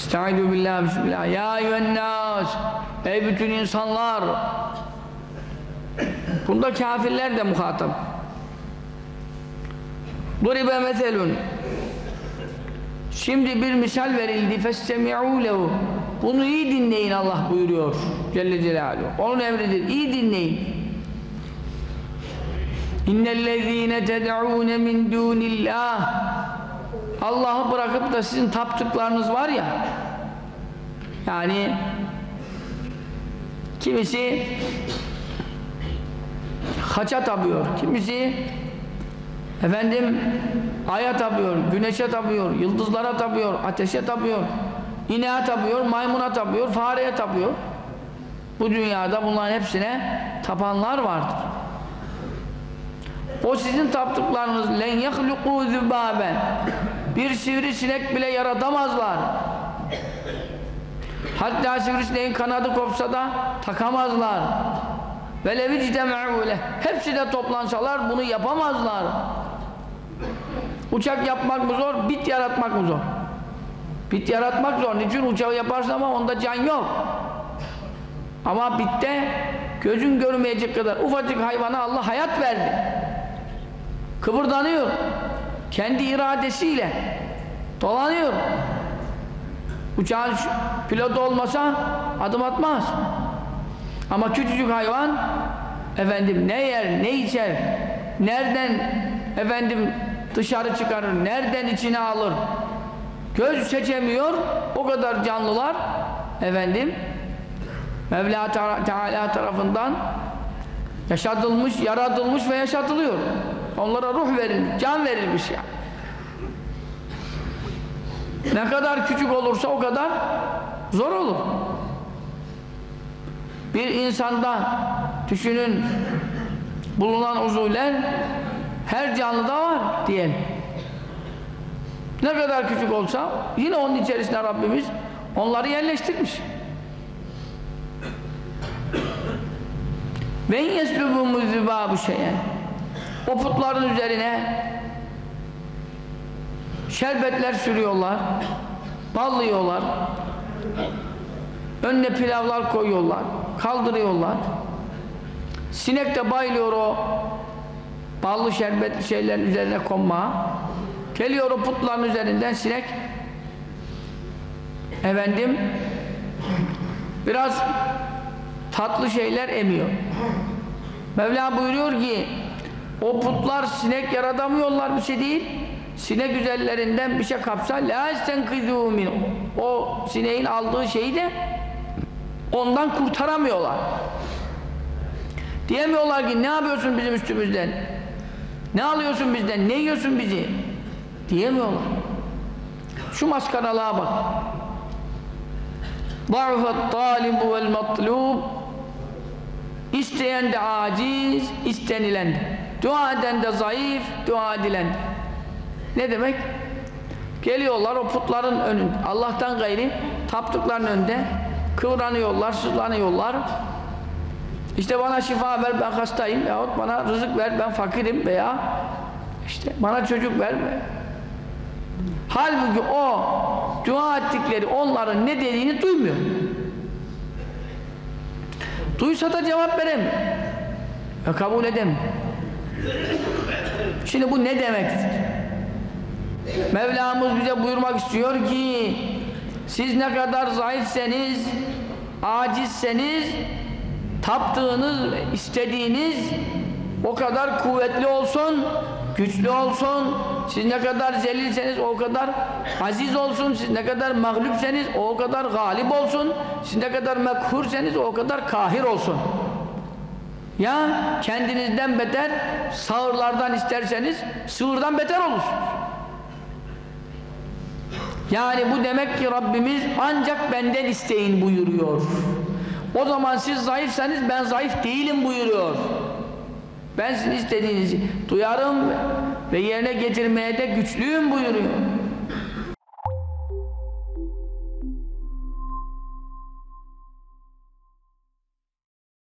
Estaizu billah, bismillah. Ya eyyühennâs, ey bütün insanlar. Bunda kafirler de muhatap. Duribe meselun. Şimdi bir misal verildi. Festemi'û lehu. Bunu iyi dinleyin Allah buyuruyor Celle Celaluhu. Onun emridir. İyi dinleyin. İnnellezîne ted'ûne min dûnillâh. Allah'ı bırakıp da sizin taptıklarınız var ya, yani kimisi haça tapıyor, kimisi efendim aya tapıyor, güneşe tapıyor, yıldızlara tapıyor, ateşe tapıyor, ineğe tapıyor, maymuna tapıyor, fareye tapıyor. Bu dünyada bunların hepsine tapanlar vardır. O sizin taptıklarınız len yahluqû zübâben, bir sivrisinek bile yaratamazlar. Hatta sivrisineğin kanadı kopsa da takamazlar. Velev ictema'û leh, hepsi de toplansalar bunu yapamazlar. Uçak yapmak mı zor, bit yaratmak mı zor? Bit yaratmak zor. Niçin? Uçağı yaparsın ama onda can yok. Ama bitte gözün görmeyecek kadar ufacık hayvana Allah hayat verdi. Kıpırdanıyor. Kendi iradesiyle dolanıyor. Uçağın pilotu olmasa adım atmaz. Ama küçücük hayvan efendim ne yer, ne içer, nereden efendim dışarı çıkarır, nereden içine alır, göz seçemiyor. O kadar canlılar efendim Mevla Teala tarafından yaşatılmış, yaratılmış ve yaşatılıyor. Onlara ruh verilmiş, can verilmiş ya. Ne kadar küçük olursa o kadar zor olur. Bir insanda düşünün, bulunan uzuvlar her canlıda var diyelim. Ne kadar küçük olsa yine onun içerisine Rabbimiz onları yerleştirmiş. Ve yeslubumu zübabu şeyen, o putların üzerine şerbetler sürüyorlar, ballıyorlar, önüne pilavlar koyuyorlar, kaldırıyorlar. Sinek de bayılıyor o ballı şerbetli şeylerin üzerine konmaya. Geliyor o putların üzerinden sinek efendim biraz tatlı şeyler emiyor. Mevla buyuruyor ki o putlar sinek yaratamıyorlar, bir şey değil. Sinek üzerlerinden bir şey kapsa la istenkizû min, o sineğin aldığı şeyi de ondan kurtaramıyorlar. Diyemiyorlar ki ne yapıyorsun bizim üstümüzden, ne alıyorsun bizden, ne yiyorsun bizi diyemiyorlar. Şu maskaralığa bak. ضَعْفَ الطَّالِبُ وَالْمَطْلُوبُ, İsteyen de aciz, istenilen de, dua eden de zayıf, dua edilen de. Ne demek? Geliyorlar o putların önünde, Allah'tan gayri taptıkların önünde kıvranıyorlar, sızlanıyorlar. İşte bana şifa ver, ben hastayım, yahut bana rızık ver, ben fakirim, veya işte bana çocuk ver. Halbuki o dua ettikleri onların ne dediğini duymuyor. Duysa da cevap veremiyor. Kabul edemiyor. Şimdi bu ne demektir? Mevlamız bize buyurmak istiyor ki siz ne kadar zayıfseniz, acizseniz, taptığınız, istediğiniz o kadar kuvvetli olsun, güçlü olsun. Siz ne kadar zelilseniz o kadar aziz olsun. Siz ne kadar mağlupseniz o kadar galip olsun. Siz ne kadar mekhurseniz o kadar kahir olsun. Ya kendinizden beter sağırlardan isterseniz sığırdan beter olursunuz. Yani bu demek ki Rabbimiz ancak benden isteyin buyuruyor. O zaman siz zayıfsanız ben zayıf değilim buyuruyor. Ben sizin istediğinizi duyarım ve yerine getirmeye de güçlüyüm buyuruyor.